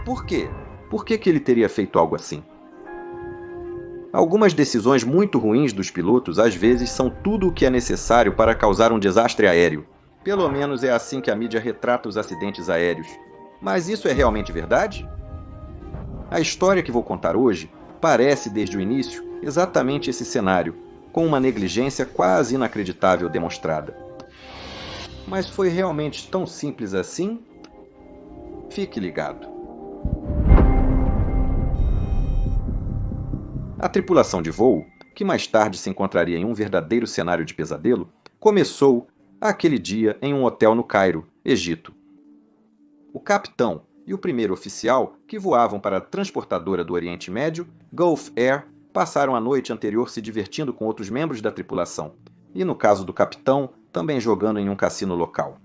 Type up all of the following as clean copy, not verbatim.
Por quê? Por que ele teria feito algo assim? Algumas decisões muito ruins dos pilotos às vezes são tudo o que é necessário para causar um desastre aéreo. Pelo menos é assim que a mídia retrata os acidentes aéreos. Mas isso é realmente verdade? A história que vou contar hoje parece, desde o início, exatamente esse cenário, com uma negligência quase inacreditável demonstrada. Mas foi realmente tão simples assim? Fique ligado. A tripulação de voo, que mais tarde se encontraria em um verdadeiro cenário de pesadelo, começou aquele dia em um hotel no Cairo, Egito. O capitão e o primeiro oficial, que voavam para a transportadora do Oriente Médio, Gulf Air, passaram a noite anterior se divertindo com outros membros da tripulação, e no caso do capitão, também jogando em um cassino local.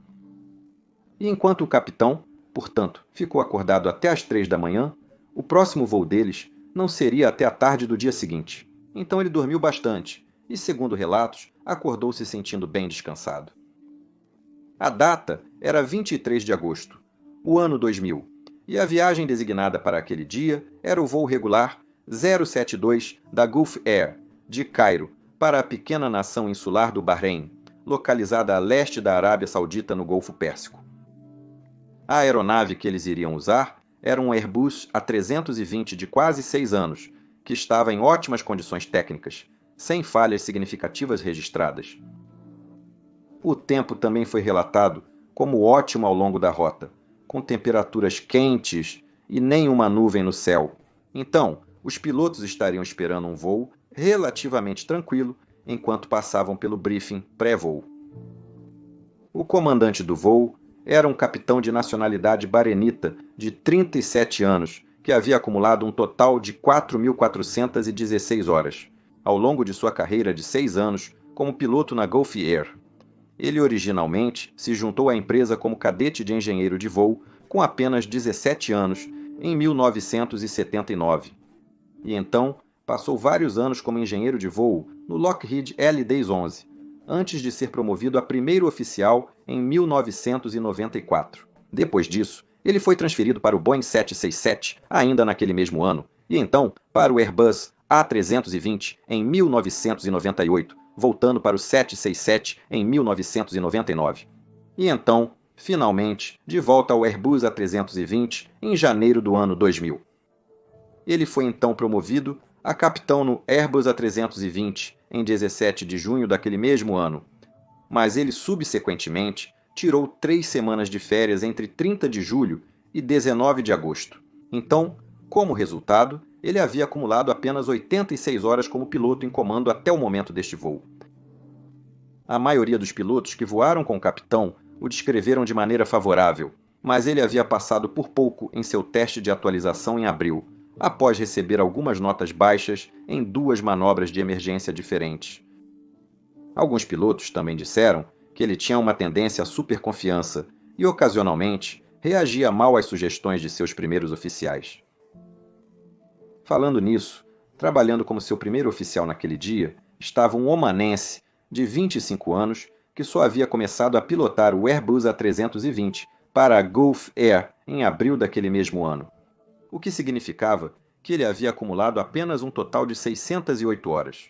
E enquanto o capitão, portanto, ficou acordado até às 3 da manhã, o próximo voo deles não seria até a tarde do dia seguinte. Então ele dormiu bastante e, segundo relatos, acordou se sentindo bem descansado. A data era 23 de agosto, o ano 2000, e a viagem designada para aquele dia era o voo regular 072 da Gulf Air, de Cairo, para a pequena nação insular do Bahrein, localizada a leste da Arábia Saudita no Golfo Pérsico. A aeronave que eles iriam usar era um Airbus A320 de quase 6 anos, que estava em ótimas condições técnicas, sem falhas significativas registradas. O tempo também foi relatado como ótimo ao longo da rota, com temperaturas quentes e nenhuma nuvem no céu. Então, os pilotos estariam esperando um voo relativamente tranquilo enquanto passavam pelo briefing pré-voo. O comandante do voo era um capitão de nacionalidade barenita de 37 anos, que havia acumulado um total de 4.416 horas, ao longo de sua carreira de 6 anos como piloto na Gulf Air. Ele originalmente se juntou à empresa como cadete de engenheiro de voo com apenas 17 anos, em 1979. E então passou vários anos como engenheiro de voo no Lockheed L-1011, antes de ser promovido a primeiro oficial em 1994. Depois disso, ele foi transferido para o Boeing 767, ainda naquele mesmo ano, e então para o Airbus A320 em 1998, voltando para o 767 em 1999. E então, finalmente, de volta ao Airbus A320 em janeiro do ano 2000. Ele foi então promovido a capitão no Airbus A320 em 17 de junho daquele mesmo ano, mas ele subsequentemente tirou 3 semanas de férias entre 30 de julho e 19 de agosto. Então, como resultado, ele havia acumulado apenas 86 horas como piloto em comando até o momento deste voo. A maioria dos pilotos que voaram com o capitão o descreveram de maneira favorável, mas ele havia passado por pouco em seu teste de atualização em abril, após receber algumas notas baixas em 2 manobras de emergência diferentes. Alguns pilotos também disseram que ele tinha uma tendência à superconfiança e, ocasionalmente, reagia mal às sugestões de seus primeiros oficiais. Falando nisso, trabalhando como seu primeiro oficial naquele dia, estava um omanense de 25 anos que só havia começado a pilotar o Airbus A320 para a Gulf Air em abril daquele mesmo ano, o que significava que ele havia acumulado apenas um total de 608 horas.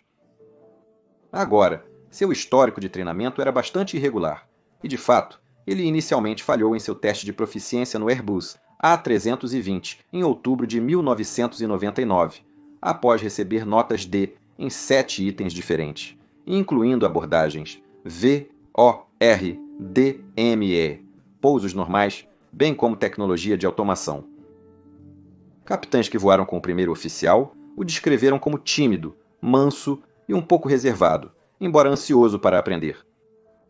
Agora, seu histórico de treinamento era bastante irregular, e de fato, ele inicialmente falhou em seu teste de proficiência no Airbus A320 em outubro de 1999, após receber notas D em 7 itens diferentes, incluindo abordagens V, O, R, D, M e E, pousos normais, bem como tecnologia de automação. Capitães que voaram com o primeiro oficial o descreveram como tímido, manso e um pouco reservado, embora ansioso para aprender.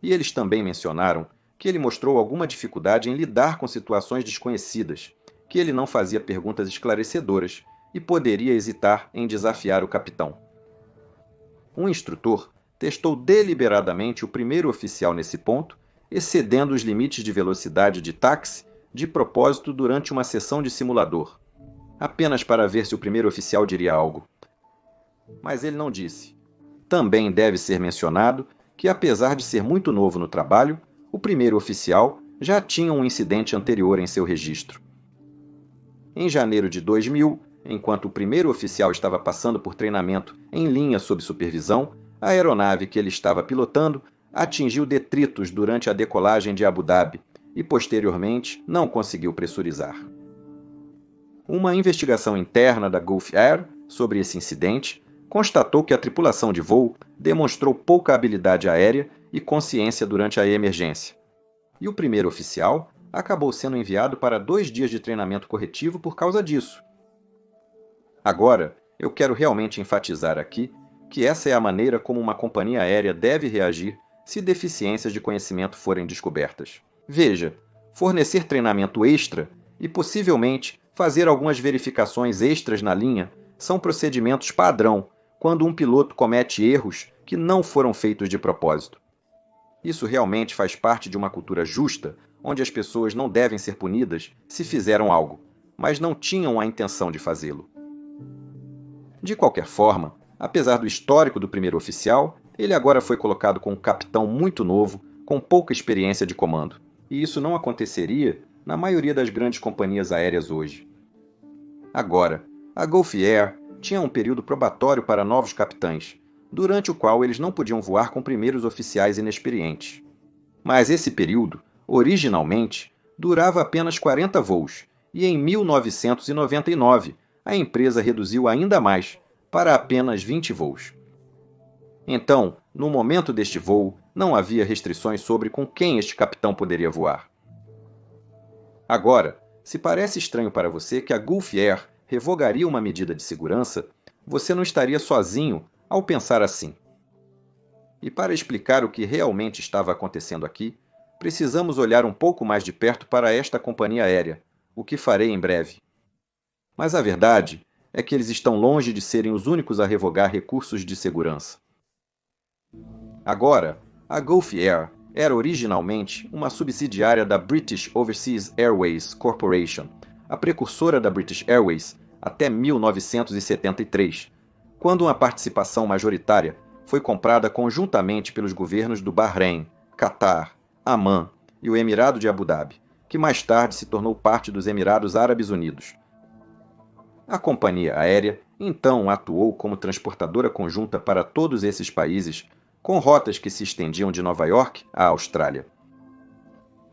E eles também mencionaram que ele mostrou alguma dificuldade em lidar com situações desconhecidas, que ele não fazia perguntas esclarecedoras e poderia hesitar em desafiar o capitão. Um instrutor testou deliberadamente o primeiro oficial nesse ponto, excedendo os limites de velocidade de táxi de propósito durante uma sessão de simulador, apenas para ver se o primeiro oficial diria algo. Mas ele não disse. Também deve ser mencionado que, apesar de ser muito novo no trabalho, o primeiro oficial já tinha um incidente anterior em seu registro. Em janeiro de 2000, enquanto o primeiro oficial estava passando por treinamento em linha sob supervisão, a aeronave que ele estava pilotando atingiu detritos durante a decolagem de Abu Dhabi e, posteriormente, não conseguiu pressurizar. Uma investigação interna da Gulf Air sobre esse incidente constatou que a tripulação de voo demonstrou pouca habilidade aérea e consciência durante a emergência. E o primeiro oficial acabou sendo enviado para 2 dias de treinamento corretivo por causa disso. Agora, eu quero realmente enfatizar aqui que essa é a maneira como uma companhia aérea deve reagir se deficiências de conhecimento forem descobertas. Veja, fornecer treinamento extra e possivelmente fazer algumas verificações extras na linha são procedimentos padrão quando um piloto comete erros que não foram feitos de propósito. Isso realmente faz parte de uma cultura justa, onde as pessoas não devem ser punidas se fizeram algo, mas não tinham a intenção de fazê-lo. De qualquer forma, apesar do histórico do primeiro oficial, ele agora foi colocado com um capitão muito novo, com pouca experiência de comando. E isso não aconteceria na maioria das grandes companhias aéreas hoje. Agora, a Gulf Air tinha um período probatório para novos capitães, durante o qual eles não podiam voar com primeiros oficiais inexperientes. Mas esse período, originalmente, durava apenas 40 voos, e em 1999 a empresa reduziu ainda mais, para apenas 20 voos. Então, no momento deste voo, não havia restrições sobre com quem este capitão poderia voar. Agora, se parece estranho para você que a Gulf Air revogaria uma medida de segurança, você não estaria sozinho ao pensar assim. E para explicar o que realmente estava acontecendo aqui, precisamos olhar um pouco mais de perto para esta companhia aérea, o que farei em breve. Mas a verdade é que eles estão longe de serem os únicos a revogar recursos de segurança. Agora, a Gulf Air era originalmente uma subsidiária da British Overseas Airways Corporation, a precursora da British Airways até 1973, quando uma participação majoritária foi comprada conjuntamente pelos governos do Bahrein, Catar, Amã e o Emirado de Abu Dhabi, que mais tarde se tornou parte dos Emirados Árabes Unidos. A companhia aérea então atuou como transportadora conjunta para todos esses países, com rotas que se estendiam de Nova York à Austrália.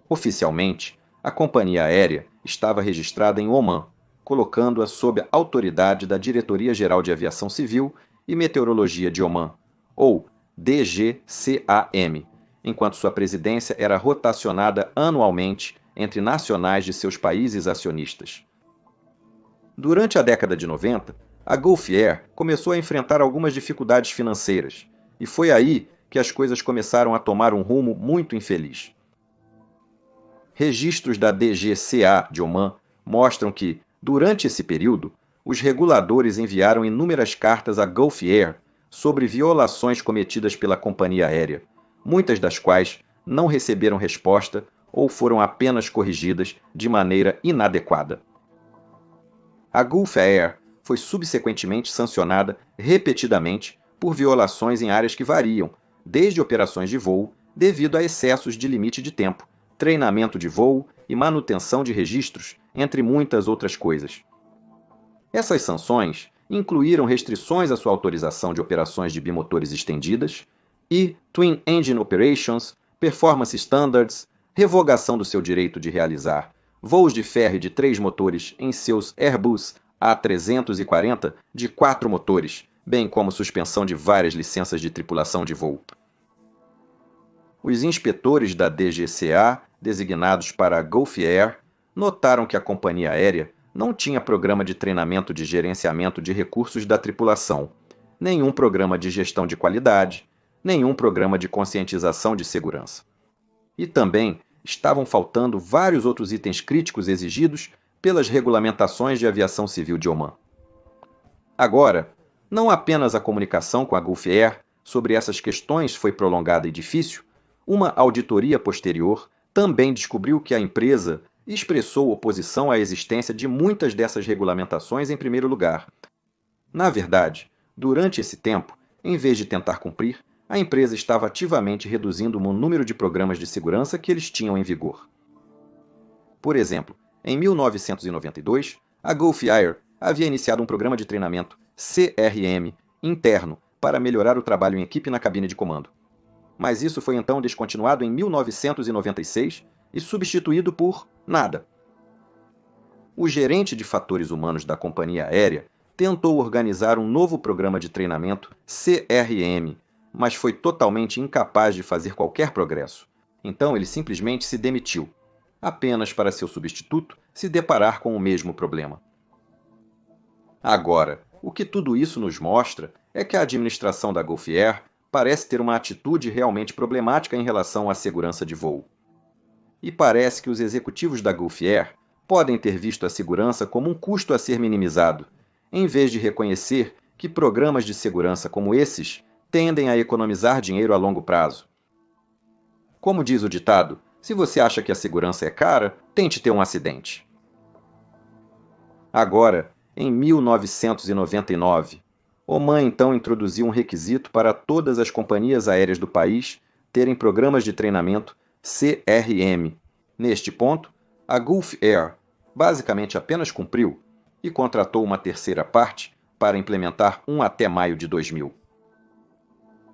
Oficialmente, a companhia aérea estava registrada em Omã, colocando-a sob a autoridade da Diretoria-Geral de Aviação Civil e Meteorologia de Omã, ou DGCAM, enquanto sua presidência era rotacionada anualmente entre nacionais de seus países acionistas. Durante a década de 90, a Gulf Air começou a enfrentar algumas dificuldades financeiras, e foi aí que as coisas começaram a tomar um rumo muito infeliz. Registros da DGCA de Omã mostram que, durante esse período, os reguladores enviaram inúmeras cartas à Gulf Air sobre violações cometidas pela companhia aérea, muitas das quais não receberam resposta ou foram apenas corrigidas de maneira inadequada. A Gulf Air foi subsequentemente sancionada repetidamente por violações em áreas que variam, desde operações de voo, devido a excessos de limite de tempo, treinamento de voo e manutenção de registros, entre muitas outras coisas. Essas sanções incluíram restrições à sua autorização de operações de bimotores estendidas e Twin Engine Operations, Performance Standards, revogação do seu direito de realizar voos de ferry de 3 motores em seus Airbus A340 de 4 motores, bem como suspensão de várias licenças de tripulação de voo. Os inspetores da DGCA, designados para a Gulf Air, notaram que a companhia aérea não tinha programa de treinamento de gerenciamento de recursos da tripulação, nenhum programa de gestão de qualidade, nenhum programa de conscientização de segurança. E também estavam faltando vários outros itens críticos exigidos pelas regulamentações de aviação civil de Omã. Agora, não apenas a comunicação com a Gulf Air sobre essas questões foi prolongada e difícil, uma auditoria posterior também descobriu que a empresa expressou oposição à existência de muitas dessas regulamentações em primeiro lugar. Na verdade, durante esse tempo, em vez de tentar cumprir, a empresa estava ativamente reduzindo o número de programas de segurança que eles tinham em vigor. Por exemplo, em 1992, A Gulf Air havia iniciado um programa de treinamento CRM interno para melhorar o trabalho em equipe na cabine de comando. Mas isso foi então descontinuado em 1996 e substituído por nada. O gerente de fatores humanos da companhia aérea tentou organizar um novo programa de treinamento CRM, mas foi totalmente incapaz de fazer qualquer progresso. Então ele simplesmente se demitiu, apenas para seu substituto se deparar com o mesmo problema. Agora, o que tudo isso nos mostra é que a administração da Gulf Air parece ter uma atitude realmente problemática em relação à segurança de voo. E parece que os executivos da Gulf Air podem ter visto a segurança como um custo a ser minimizado, em vez de reconhecer que programas de segurança como esses tendem a economizar dinheiro a longo prazo. Como diz o ditado, se você acha que a segurança é cara, tente ter um acidente. Agora, em 1999, Oman então introduziu um requisito para todas as companhias aéreas do país terem programas de treinamento CRM. Neste ponto, a Gulf Air basicamente apenas cumpriu e contratou uma terceira parte para implementar um até maio de 2000.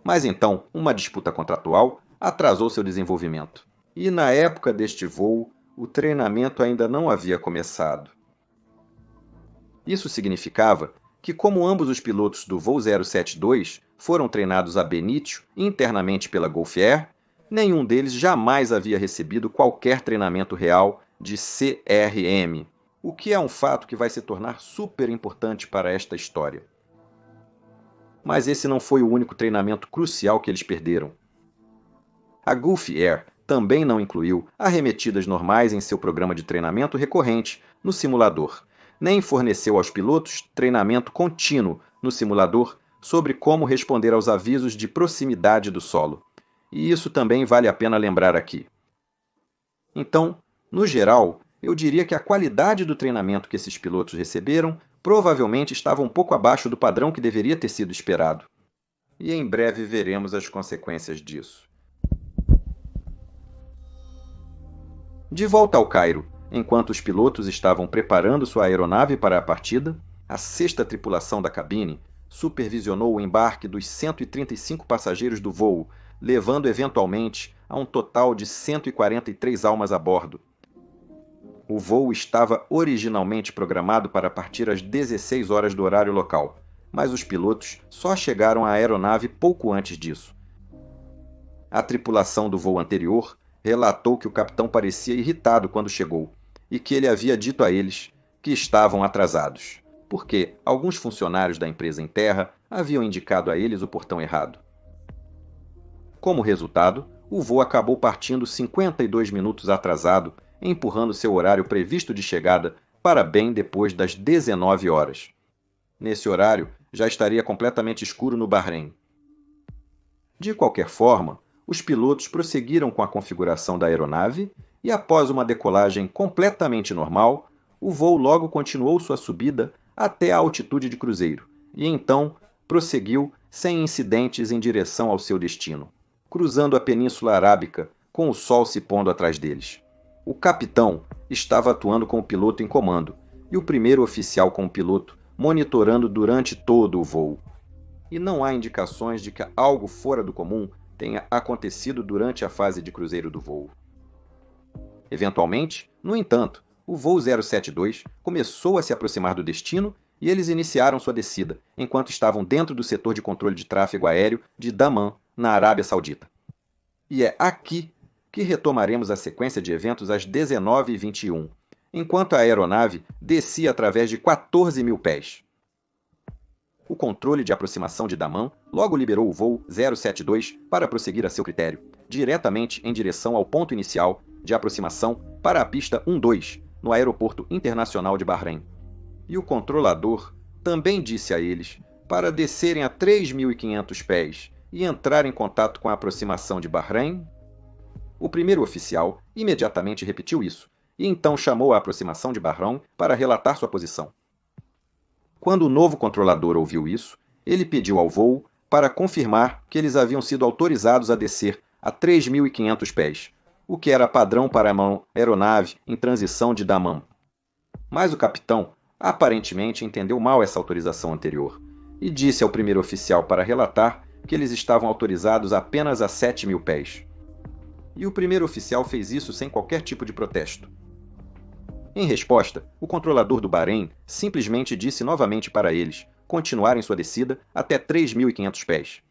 Mas então, uma disputa contratual atrasou seu desenvolvimento. E na época deste voo, o treinamento ainda não havia começado. Isso significava que, como ambos os pilotos do voo 072 foram treinados a Benítio internamente pela Gulf Air, nenhum deles jamais havia recebido qualquer treinamento real de CRM, o que é um fato que vai se tornar super importante para esta história. Mas esse não foi o único treinamento crucial que eles perderam. A Gulf Air também não incluiu arremetidas normais em seu programa de treinamento recorrente no simulador, nem forneceu aos pilotos treinamento contínuo no simulador sobre como responder aos avisos de proximidade do solo. E isso também vale a pena lembrar aqui. Então, no geral, eu diria que a qualidade do treinamento que esses pilotos receberam provavelmente estava um pouco abaixo do padrão que deveria ter sido esperado. E em breve veremos as consequências disso. De volta ao Cairo, enquanto os pilotos estavam preparando sua aeronave para a partida, a sexta tripulação da cabine supervisionou o embarque dos 135 passageiros do voo, levando eventualmente a um total de 143 almas a bordo. O voo estava originalmente programado para partir às 16 horas do horário local, mas os pilotos só chegaram à aeronave pouco antes disso. A tripulação do voo anterior relatou que o capitão parecia irritado quando chegou e que ele havia dito a eles que estavam atrasados, porque alguns funcionários da empresa em terra haviam indicado a eles o portão errado. Como resultado, o voo acabou partindo 52 minutos atrasado, empurrando seu horário previsto de chegada para bem depois das 19 horas. Nesse horário, já estaria completamente escuro no Bahrein. De qualquer forma, os pilotos prosseguiram com a configuração da aeronave e, após uma decolagem completamente normal, o voo logo continuou sua subida até a altitude de cruzeiro e então prosseguiu sem incidentes em direção ao seu destino, cruzando a Península Arábica com o sol se pondo atrás deles. O capitão estava atuando com o piloto em comando e o primeiro oficial com o piloto monitorando durante todo o voo. E não há indicações de que algo fora do comum tenha acontecido durante a fase de cruzeiro do voo. Eventualmente, no entanto, o voo 072 começou a se aproximar do destino e eles iniciaram sua descida, enquanto estavam dentro do setor de controle de tráfego aéreo de Dammam, na Arábia Saudita. E é aqui que retomaremos a sequência de eventos às 19h21, enquanto a aeronave descia através de 14 mil pés. O controle de aproximação de Dammam logo liberou o voo 072 para prosseguir a seu critério, diretamente em direção ao ponto inicial de aproximação para a pista 12, no Aeroporto Internacional de Bahrein. E o controlador também disse a eles para descerem a 3.500 pés e entrar em contato com a aproximação de Bahrein. O primeiro oficial imediatamente repetiu isso, e então chamou a aproximação de Bahrein para relatar sua posição. Quando o novo controlador ouviu isso, ele pediu ao voo para confirmar que eles haviam sido autorizados a descer a 3.500 pés, o que era padrão para uma aeronave em transição de Dammam. Mas o capitão aparentemente entendeu mal essa autorização anterior e disse ao primeiro oficial para relatar que eles estavam autorizados apenas a 7.000 pés. E o primeiro oficial fez isso sem qualquer tipo de protesto. Em resposta, o controlador do Bahrein simplesmente disse novamente para eles continuarem sua descida até 3.500 pés.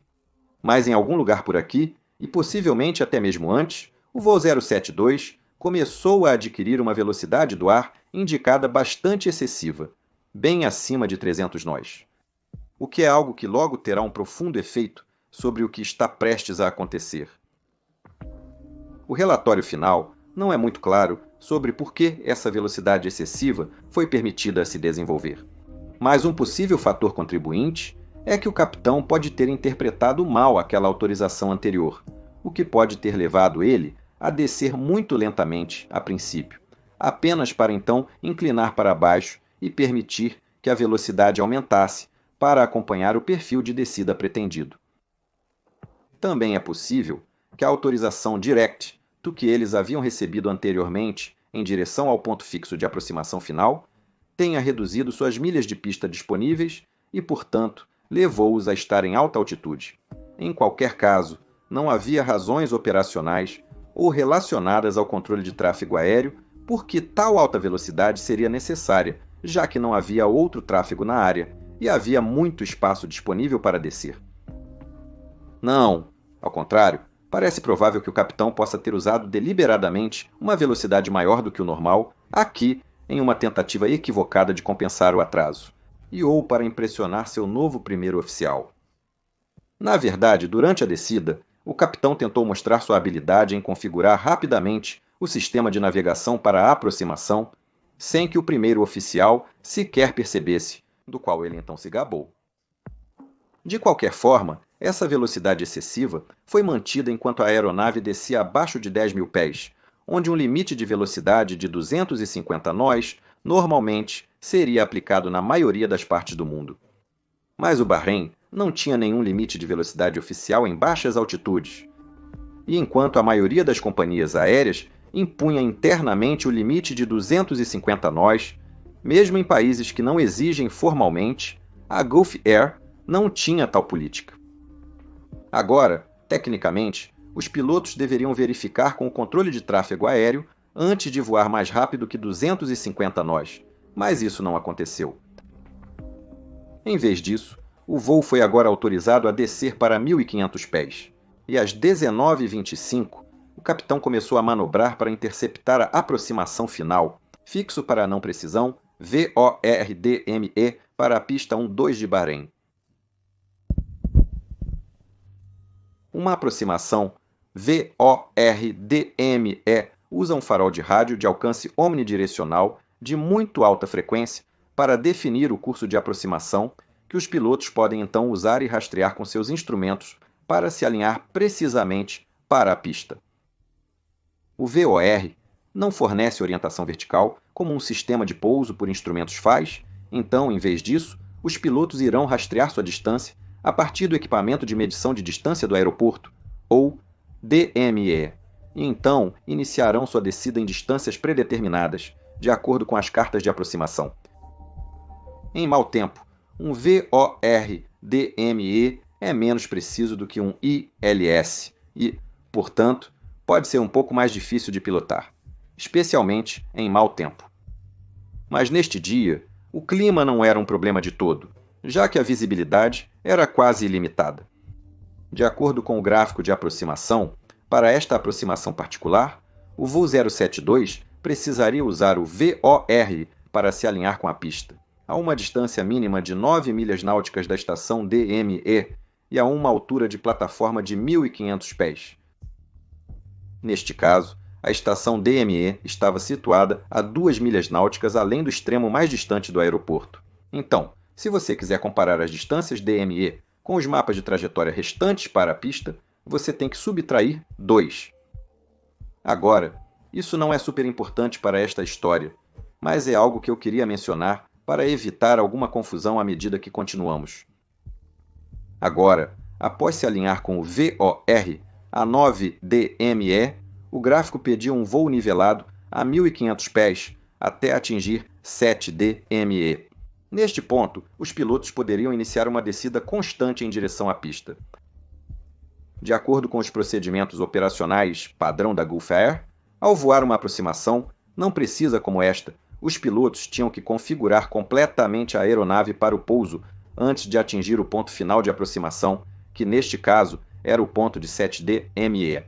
Mas em algum lugar por aqui, e possivelmente até mesmo antes, o voo 072 começou a adquirir uma velocidade do ar indicada bastante excessiva, bem acima de 300 nós. O que é algo que logo terá um profundo efeito sobre o que está prestes a acontecer. O relatório final não é muito claro sobre por que essa velocidade excessiva foi permitida a se desenvolver. Mas um possível fator contribuinte é que o capitão pode ter interpretado mal aquela autorização anterior, o que pode ter levado ele a descer muito lentamente a princípio, apenas para então inclinar para baixo e permitir que a velocidade aumentasse para acompanhar o perfil de descida pretendido. Também é possível que a autorização direct do que eles haviam recebido anteriormente em direção ao ponto fixo de aproximação final tenha reduzido suas milhas de pista disponíveis e, portanto, levou-os a estar em alta altitude. Em qualquer caso, não havia razões operacionais ou relacionadas ao controle de tráfego aéreo porque tal alta velocidade seria necessária, já que não havia outro tráfego na área e havia muito espaço disponível para descer. Não, ao contrário, parece provável que o capitão possa ter usado deliberadamente uma velocidade maior do que o normal aqui em uma tentativa equivocada de compensar o atraso, e ou para impressionar seu novo primeiro oficial. Na verdade, durante a descida, o capitão tentou mostrar sua habilidade em configurar rapidamente o sistema de navegação para a aproximação, sem que o primeiro oficial sequer percebesse, do qual ele então se gabou. De qualquer forma, essa velocidade excessiva foi mantida enquanto a aeronave descia abaixo de 10.000 pés, onde um limite de velocidade de 250 nós normalmente seria aplicado na maioria das partes do mundo. Mas o Bahrein não tinha nenhum limite de velocidade oficial em baixas altitudes. E enquanto a maioria das companhias aéreas impunha internamente o limite de 250 nós, mesmo em países que não exigem formalmente, a Gulf Air não tinha tal política. Agora, tecnicamente, os pilotos deveriam verificar com o controle de tráfego aéreo antes de voar mais rápido que 250 nós, mas isso não aconteceu. Em vez disso, o voo foi agora autorizado a descer para 1.500 pés, e às 19h25, o capitão começou a manobrar para interceptar a aproximação final, fixo para a não precisão, VORDME para a pista 12 de Bahrein. Uma aproximação VORDME usa um farol de rádio de alcance omnidirecional de muito alta frequência para definir o curso de aproximação que os pilotos podem então usar e rastrear com seus instrumentos para se alinhar precisamente para a pista. O VOR não fornece orientação vertical como um sistema de pouso por instrumentos faz, então, em vez disso, os pilotos irão rastrear sua distância a partir do equipamento de medição de distância do aeroporto, ou DME, e então iniciarão sua descida em distâncias predeterminadas, de acordo com as cartas de aproximação. Em mau tempo, um VORDME é menos preciso do que um ILS e, portanto, pode ser um pouco mais difícil de pilotar, especialmente em mau tempo. Mas neste dia, o clima não era um problema de todo, já que a visibilidade era quase ilimitada. De acordo com o gráfico de aproximação, para esta aproximação particular, o voo 072 precisaria usar o VOR para se alinhar com a pista, a uma distância mínima de 9 milhas náuticas da estação DME e a uma altura de plataforma de 1.500 pés. Neste caso, a estação DME estava situada a 2 milhas náuticas além do extremo mais distante do aeroporto. Então, se você quiser comparar as distâncias DME com os mapas de trajetória restantes para a pista, você tem que subtrair 2. Agora, isso não é super importante para esta história, mas é algo que eu queria mencionar para evitar alguma confusão à medida que continuamos. Agora, após se alinhar com o VOR, a 9DME, o gráfico pedia um voo nivelado a 1.500 pés até atingir 7DME. Neste ponto, os pilotos poderiam iniciar uma descida constante em direção à pista. De acordo com os procedimentos operacionais padrão da Gulf Air, ao voar uma aproximação, não precisa como esta, os pilotos tinham que configurar completamente a aeronave para o pouso antes de atingir o ponto final de aproximação, que neste caso era o ponto de 7DME.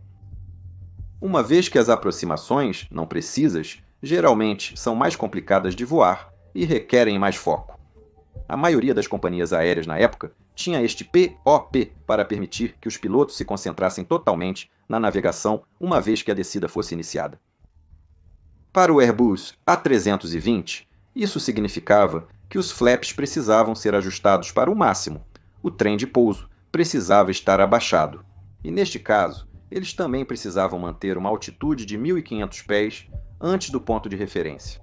Uma vez que as aproximações, não precisas, geralmente são mais complicadas de voar e requerem mais foco. A maioria das companhias aéreas na época tinha este POP para permitir que os pilotos se concentrassem totalmente na navegação uma vez que a descida fosse iniciada. Para o Airbus A320, isso significava que os flaps precisavam ser ajustados para o máximo. O trem de pouso precisava estar abaixado. E neste caso, eles também precisavam manter uma altitude de 1.500 pés antes do ponto de referência.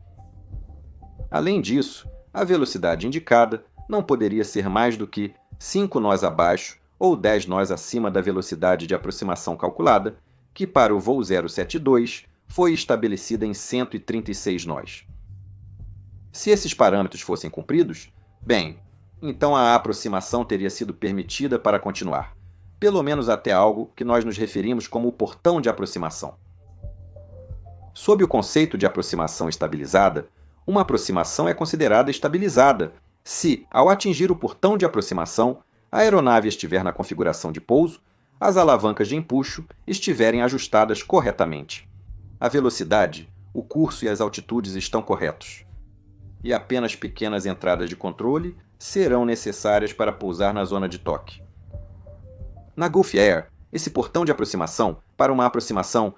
Além disso, a velocidade indicada não poderia ser mais do que 5 nós abaixo ou 10 nós acima da velocidade de aproximação calculada, que para o voo 072 foi estabelecida em 136 nós. Se esses parâmetros fossem cumpridos, bem, então a aproximação teria sido permitida para continuar, pelo menos até algo que nós nos referimos como o portão de aproximação. Sob o conceito de aproximação estabilizada, uma aproximação é considerada estabilizada se, ao atingir o portão de aproximação, a aeronave estiver na configuração de pouso, as alavancas de empuxo estiverem ajustadas corretamente. A velocidade, o curso e as altitudes estão corretos. E apenas pequenas entradas de controle serão necessárias para pousar na zona de toque. Na Gulf Air, esse portão de aproximação para uma aproximação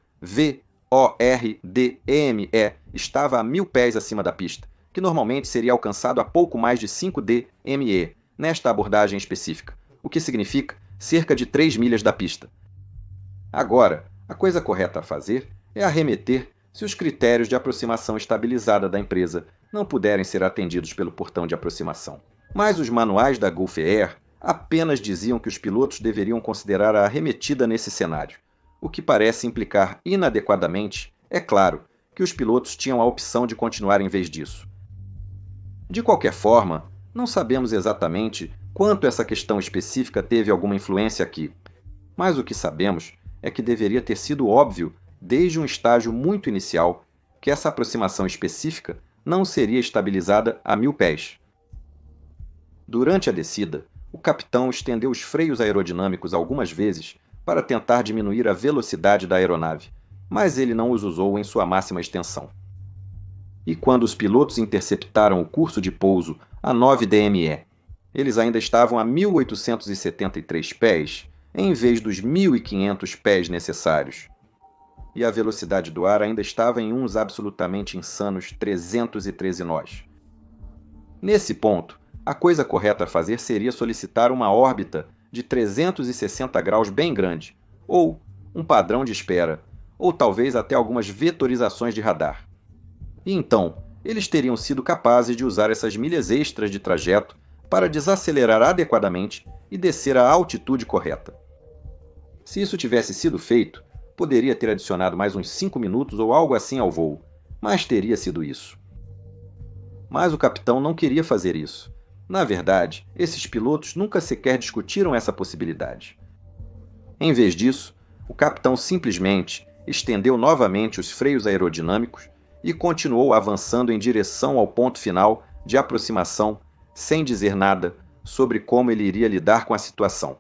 VORDME estava a 1.000 pés acima da pista, que normalmente seria alcançado a pouco mais de 5DME nesta abordagem específica, o que significa cerca de 3 milhas da pista. Agora, a coisa correta a fazer é arremeter se os critérios de aproximação estabilizada da empresa não puderem ser atendidos pelo portão de aproximação. Mas os manuais da Gulf Air apenas diziam que os pilotos deveriam considerar a arremetida nesse cenário, o que parece implicar inadequadamente, é claro, que os pilotos tinham a opção de continuar em vez disso. De qualquer forma, não sabemos exatamente quanto essa questão específica teve alguma influência aqui, mas o que sabemos é que deveria ter sido óbvio, desde um estágio muito inicial, que essa aproximação específica não seria estabilizada a 1.000 pés. Durante a descida, o capitão estendeu os freios aerodinâmicos algumas vezes para tentar diminuir a velocidade da aeronave, mas ele não os usou em sua máxima extensão. E quando os pilotos interceptaram o curso de pouso a 9DME, eles ainda estavam a 1.873 pés, em vez dos 1.500 pés necessários. E a velocidade do ar ainda estava em uns absolutamente insanos 313 nós. Nesse ponto, a coisa correta a fazer seria solicitar uma órbita de 360 graus bem grande, ou um padrão de espera, ou talvez até algumas vetorizações de radar. E então, eles teriam sido capazes de usar essas milhas extras de trajeto para desacelerar adequadamente e descer à altitude correta. Se isso tivesse sido feito, poderia ter adicionado mais uns 5 minutos ou algo assim ao voo, mas teria sido isso. Mas o capitão não queria fazer isso. Na verdade, esses pilotos nunca sequer discutiram essa possibilidade. Em vez disso, o capitão simplesmente estendeu novamente os freios aerodinâmicos e continuou avançando em direção ao ponto final de aproximação, sem dizer nada sobre como ele iria lidar com a situação.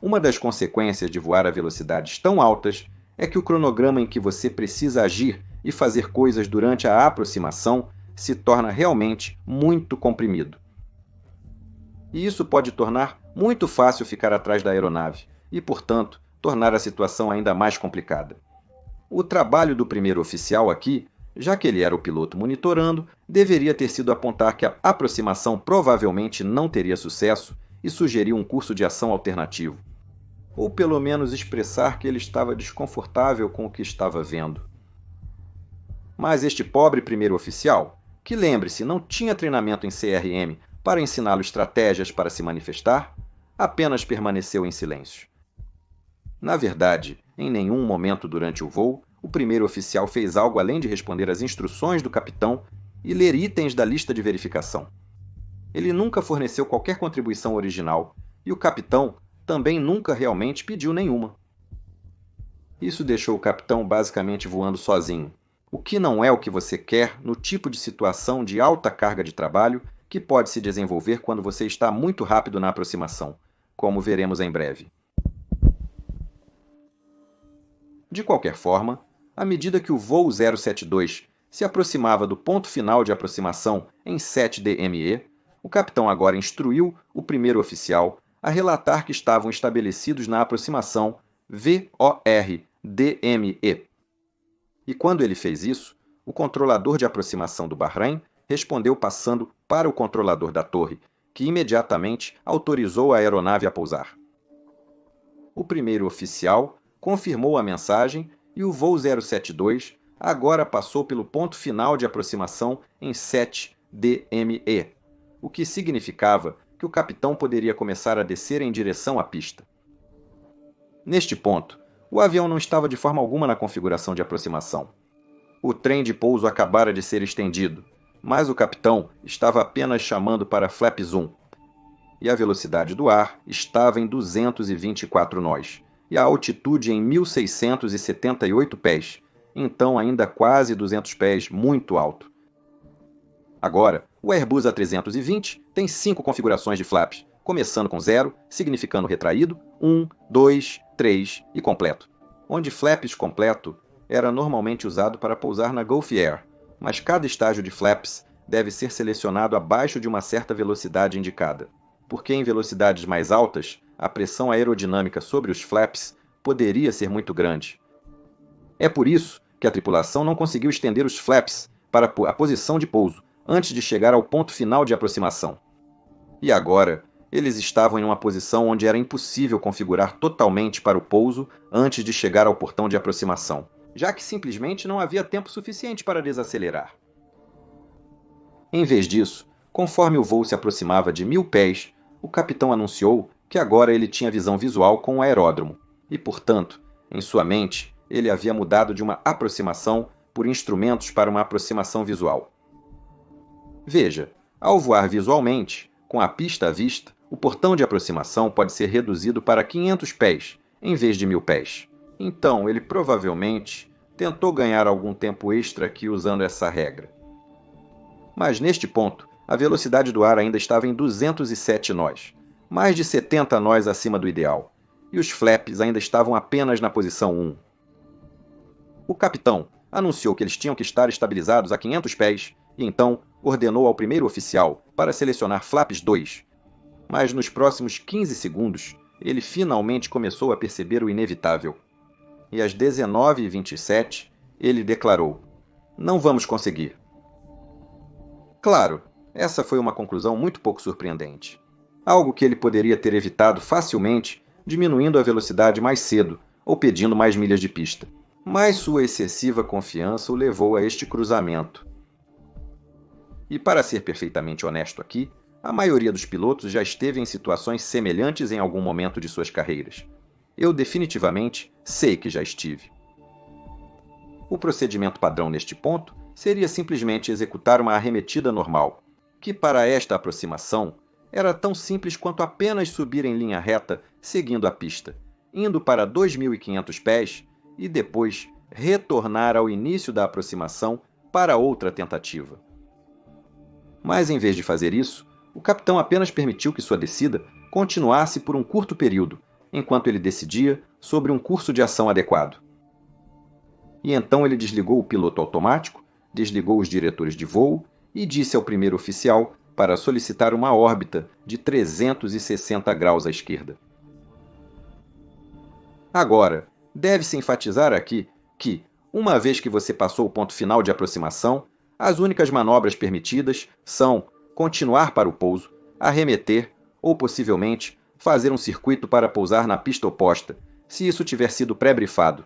Uma das consequências de voar a velocidades tão altas é que o cronograma em que você precisa agir e fazer coisas durante a aproximação se torna realmente muito comprimido. E isso pode tornar muito fácil ficar atrás da aeronave e, portanto, tornar a situação ainda mais complicada. O trabalho do primeiro oficial aqui, já que ele era o piloto monitorando, deveria ter sido apontar que a aproximação provavelmente não teria sucesso e sugerir um curso de ação alternativo. Ou pelo menos expressar que ele estava desconfortável com o que estava vendo. Mas este pobre primeiro oficial, que lembre-se, não tinha treinamento em CRM para ensiná-lo estratégias para se manifestar, apenas permaneceu em silêncio. Na verdade, em nenhum momento durante o voo, o primeiro oficial fez algo além de responder às instruções do capitão e ler itens da lista de verificação. Ele nunca forneceu qualquer contribuição original e o capitão também nunca realmente pediu nenhuma. Isso deixou o capitão basicamente voando sozinho, o que não é o que você quer no tipo de situação de alta carga de trabalho que pode se desenvolver quando você está muito rápido na aproximação, como veremos em breve. De qualquer forma, à medida que o voo 072 se aproximava do ponto final de aproximação em 7 DME, o capitão agora instruiu o primeiro oficial a relatar que estavam estabelecidos na aproximação VOR-DME. E quando ele fez isso, o controlador de aproximação do Bahrein respondeu passando para o controlador da torre, que imediatamente autorizou a aeronave a pousar. O primeiro oficial confirmou a mensagem e o voo 072 agora passou pelo ponto final de aproximação em 7 DME, o que significava que o capitão poderia começar a descer em direção à pista. Neste ponto, o avião não estava de forma alguma na configuração de aproximação. O trem de pouso acabara de ser estendido, mas o capitão estava apenas chamando para flap zoom, e a velocidade do ar estava em 224 nós, e a altitude em 1.678 pés, então ainda quase 200 pés, muito alto. Agora, o Airbus A320 tem 5 configurações de flaps, começando com 0, significando retraído, 1, 2, 3 e completo, onde flaps completo era normalmente usado para pousar na Gulf Air, mas cada estágio de flaps deve ser selecionado abaixo de uma certa velocidade indicada, porque em velocidades mais altas, a pressão aerodinâmica sobre os flaps poderia ser muito grande. É por isso que a tripulação não conseguiu estender os flaps para a posição de pouso antes de chegar ao ponto final de aproximação. E agora, eles estavam em uma posição onde era impossível configurar totalmente para o pouso antes de chegar ao portão de aproximação, já que simplesmente não havia tempo suficiente para desacelerar. Em vez disso, conforme o voo se aproximava de 1.000 pés, o capitão anunciou que agora ele tinha visão visual com o aeródromo, e, portanto, em sua mente, ele havia mudado de uma aproximação por instrumentos para uma aproximação visual. Veja, ao voar visualmente, com a pista à vista, o portão de aproximação pode ser reduzido para 500 pés, em vez de 1.000 pés. Então, ele provavelmente tentou ganhar algum tempo extra aqui usando essa regra. Mas neste ponto, a velocidade do ar ainda estava em 207 nós, mais de 70 nós acima do ideal, e os flaps ainda estavam apenas na posição 1. O capitão anunciou que eles tinham que estar estabilizados a 500 pés e então ordenou ao primeiro oficial para selecionar flaps 2. Mas nos próximos 15 segundos, ele finalmente começou a perceber o inevitável. E às 19h27, ele declarou: "Não vamos conseguir." Claro, essa foi uma conclusão muito pouco surpreendente. Algo que ele poderia ter evitado facilmente diminuindo a velocidade mais cedo ou pedindo mais milhas de pista. Mas sua excessiva confiança o levou a este cruzamento. E para ser perfeitamente honesto aqui, a maioria dos pilotos já esteve em situações semelhantes em algum momento de suas carreiras. Eu definitivamente sei que já estive. O procedimento padrão neste ponto seria simplesmente executar uma arremetida normal, que para esta aproximação era tão simples quanto apenas subir em linha reta seguindo a pista, indo para 2.500 pés e depois retornar ao início da aproximação para outra tentativa. Mas em vez de fazer isso, o capitão apenas permitiu que sua descida continuasse por um curto período, enquanto ele decidia sobre um curso de ação adequado. E então ele desligou o piloto automático, desligou os diretores de voo e disse ao primeiro oficial para solicitar uma órbita de 360 graus à esquerda. Agora, deve-se enfatizar aqui que, uma vez que você passou o ponto final de aproximação, as únicas manobras permitidas são continuar para o pouso, arremeter ou, possivelmente, fazer um circuito para pousar na pista oposta, se isso tiver sido pré-brifado.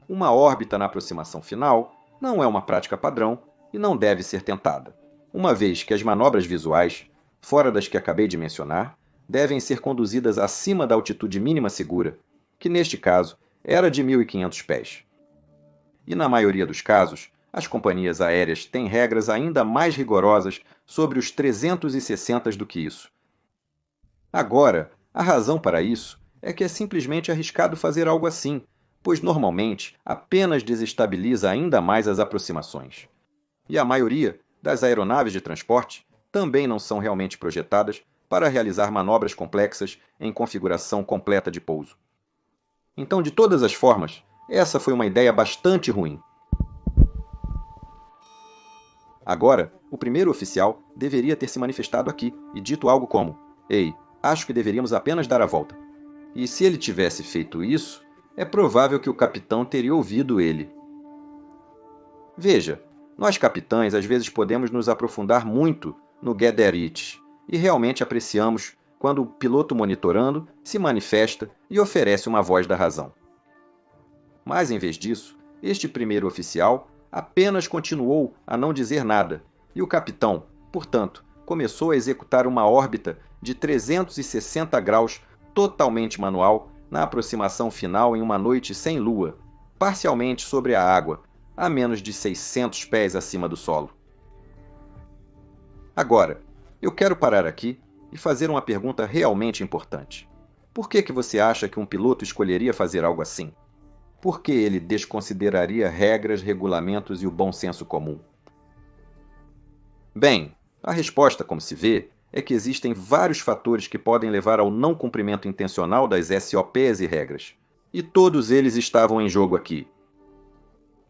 Uma órbita na aproximação final não é uma prática padrão e não deve ser tentada, uma vez que as manobras visuais, fora das que acabei de mencionar, devem ser conduzidas acima da altitude mínima segura, que neste caso era de 1.500 pés. E na maioria dos casos, as companhias aéreas têm regras ainda mais rigorosas sobre os 360 do que isso. Agora, a razão para isso é que é simplesmente arriscado fazer algo assim, pois normalmente apenas desestabiliza ainda mais as aproximações. E a maioria das aeronaves de transporte também não são realmente projetadas para realizar manobras complexas em configuração completa de pouso. Então, de todas as formas, essa foi uma ideia bastante ruim. Agora, o primeiro oficial deveria ter se manifestado aqui e dito algo como: Ei, acho que deveríamos apenas dar a volta. E se ele tivesse feito isso, é provável que o capitão teria ouvido ele. Veja, nós capitães às vezes podemos nos aprofundar muito no get there it e realmente apreciamos quando o piloto monitorando se manifesta e oferece uma voz da razão. Mas, em vez disso, este primeiro oficial apenas continuou a não dizer nada, e o capitão, portanto, começou a executar uma órbita de 360 graus totalmente manual na aproximação final em uma noite sem lua, parcialmente sobre a água, a menos de 600 pés acima do solo. Agora, eu quero parar aqui e fazer uma pergunta realmente importante. Por que você acha que um piloto escolheria fazer algo assim? Por que ele desconsideraria regras, regulamentos e o bom senso comum? Bem, a resposta, como se vê, é que existem vários fatores que podem levar ao não cumprimento intencional das SOPs e regras. E todos eles estavam em jogo aqui.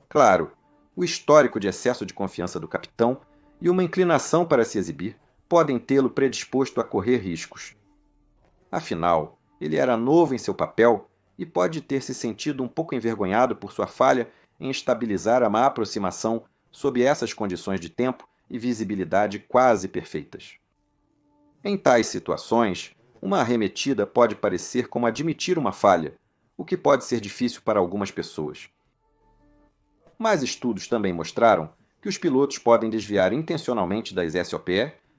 Claro, o histórico de excesso de confiança do capitão e uma inclinação para se exibir podem tê-lo predisposto a correr riscos. Afinal, ele era novo em seu papel e pode ter se sentido um pouco envergonhado por sua falha em estabilizar a má aproximação sob essas condições de tempo e visibilidade quase perfeitas. Em tais situações, uma arremetida pode parecer como admitir uma falha, o que pode ser difícil para algumas pessoas. Mas estudos também mostraram que os pilotos podem desviar intencionalmente das SOP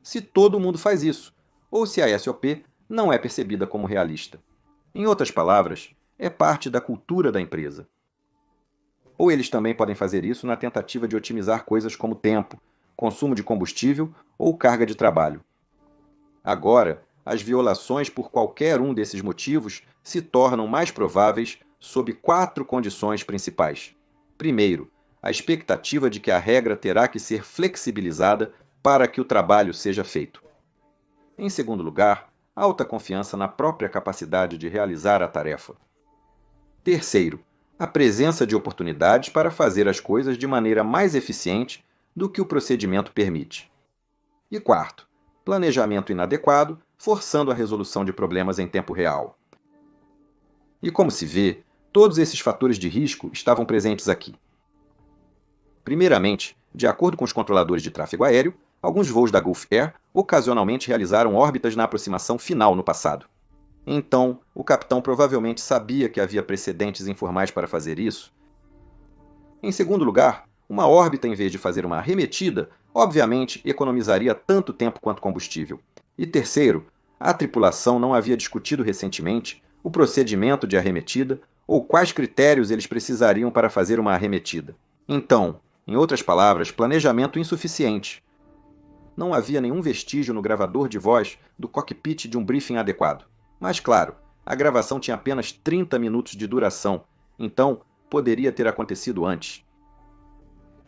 se todo mundo faz isso, ou se a SOP não é percebida como realista. Em outras palavras, é parte da cultura da empresa. Ou eles também podem fazer isso na tentativa de otimizar coisas como tempo, consumo de combustível ou carga de trabalho. Agora, as violações por qualquer um desses motivos se tornam mais prováveis sob 4 condições principais. Primeiro, a expectativa de que a regra terá que ser flexibilizada para que o trabalho seja feito. Em segundo lugar, alta confiança na própria capacidade de realizar a tarefa. Terceiro, a presença de oportunidades para fazer as coisas de maneira mais eficiente do que o procedimento permite. E quarto, planejamento inadequado, forçando a resolução de problemas em tempo real. E como se vê, todos esses fatores de risco estavam presentes aqui. Primeiramente, de acordo com os controladores de tráfego aéreo, alguns voos da Gulf Air ocasionalmente realizaram órbitas na aproximação final no passado. Então, o capitão provavelmente sabia que havia precedentes informais para fazer isso. Em segundo lugar, uma órbita em vez de fazer uma arremetida, obviamente economizaria tanto tempo quanto combustível. E terceiro, a tripulação não havia discutido recentemente o procedimento de arremetida ou quais critérios eles precisariam para fazer uma arremetida. Então, em outras palavras, planejamento insuficiente. Não havia nenhum vestígio no gravador de voz do cockpit de um briefing adequado. Mas, claro, a gravação tinha apenas 30 minutos de duração, então poderia ter acontecido antes.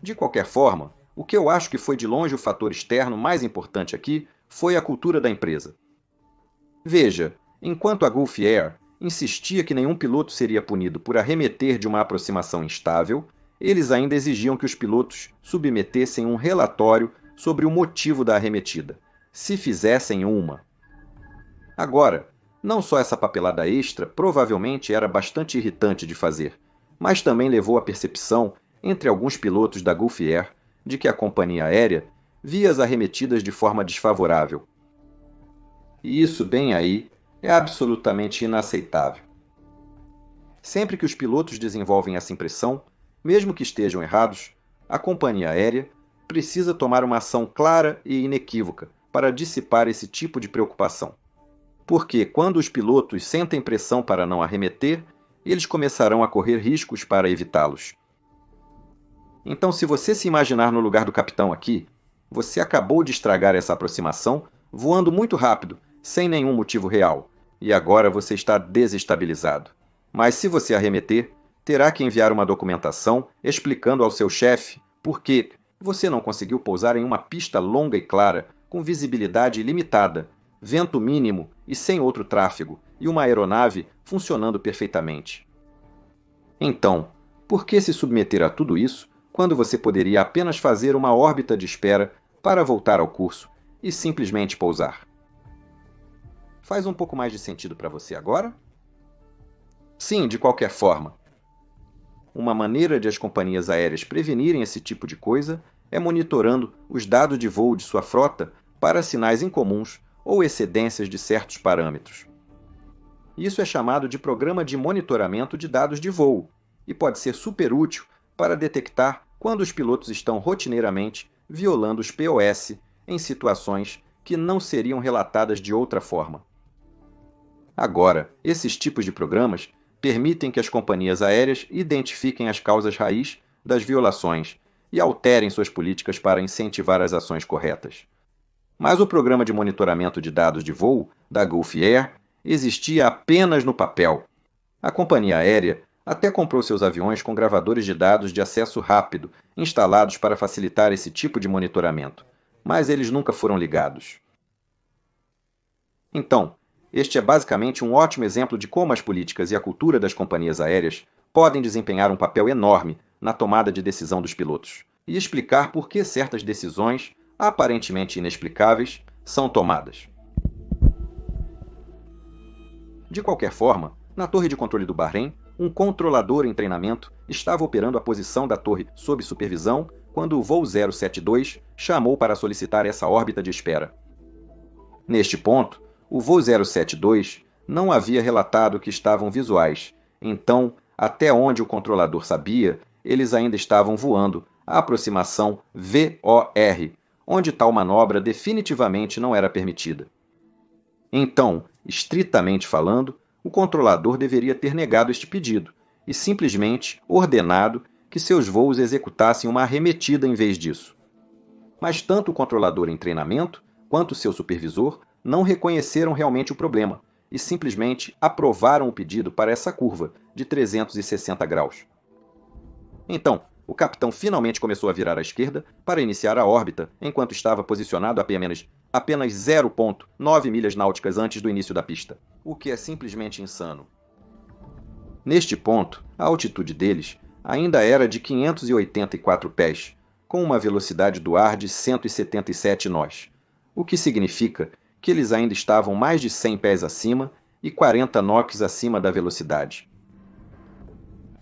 De qualquer forma, o que eu acho que foi de longe o fator externo mais importante aqui foi a cultura da empresa. Veja, enquanto a Gulf Air insistia que nenhum piloto seria punido por arremeter de uma aproximação instável, eles ainda exigiam que os pilotos submetessem um relatório sobre o motivo da arremetida, se fizessem uma. Agora, não só essa papelada extra provavelmente era bastante irritante de fazer, mas também levou à percepção, entre alguns pilotos da Gulf Air, de que a companhia aérea via as arremetidas de forma desfavorável. E isso, bem aí, é absolutamente inaceitável. Sempre que os pilotos desenvolvem essa impressão, mesmo que estejam errados, a companhia aérea precisa tomar uma ação clara e inequívoca para dissipar esse tipo de preocupação. Porque quando os pilotos sentem pressão para não arremeter, eles começarão a correr riscos para evitá-los. Então, se você se imaginar no lugar do capitão aqui, você acabou de estragar essa aproximação voando muito rápido, sem nenhum motivo real, e agora você está desestabilizado. Mas se você arremeter, terá que enviar uma documentação explicando ao seu chefe por que você não conseguiu pousar em uma pista longa e clara, com visibilidade limitada, vento mínimo e sem outro tráfego, e uma aeronave funcionando perfeitamente. Então, por que se submeter a tudo isso quando você poderia apenas fazer uma órbita de espera para voltar ao curso e simplesmente pousar? Faz um pouco mais de sentido para você agora? Sim, de qualquer forma. Uma maneira de as companhias aéreas prevenirem esse tipo de coisa é monitorando os dados de voo de sua frota para sinais incomuns ou excedências de certos parâmetros. Isso é chamado de Programa de Monitoramento de Dados de Voo e pode ser super útil para detectar quando os pilotos estão rotineiramente violando os POS em situações que não seriam relatadas de outra forma. Agora, esses tipos de programas permitem que as companhias aéreas identifiquem as causas raiz das violações e alterem suas políticas para incentivar as ações corretas. Mas o programa de monitoramento de dados de voo da Gulf Air existia apenas no papel. A companhia aérea até comprou seus aviões com gravadores de dados de acesso rápido, instalados para facilitar esse tipo de monitoramento, mas eles nunca foram ligados. Então, este é basicamente um ótimo exemplo de como as políticas e a cultura das companhias aéreas podem desempenhar um papel enorme na tomada de decisão dos pilotos e explicar por que certas decisões, aparentemente inexplicáveis, são tomadas. De qualquer forma, na torre de controle do Bahrein, um controlador em treinamento estava operando a posição da torre sob supervisão quando o voo 072 chamou para solicitar essa órbita de espera. Neste ponto, o voo 072 não havia relatado que estavam visuais, então, até onde o controlador sabia, eles ainda estavam voando a aproximação VOR, onde tal manobra definitivamente não era permitida. Então, estritamente falando, o controlador deveria ter negado este pedido e simplesmente ordenado que seus voos executassem uma arremetida em vez disso. Mas tanto o controlador em treinamento quanto seu supervisor não reconheceram realmente o problema e simplesmente aprovaram o pedido para essa curva de 360 graus. Então, o capitão finalmente começou a virar à esquerda para iniciar a órbita, enquanto estava posicionado apenas 0,9 milhas náuticas antes do início da pista, o que é simplesmente insano. Neste ponto, a altitude deles ainda era de 584 pés, com uma velocidade do ar de 177 nós, o que significa que eles ainda estavam mais de 100 pés acima e 40 nós acima da velocidade.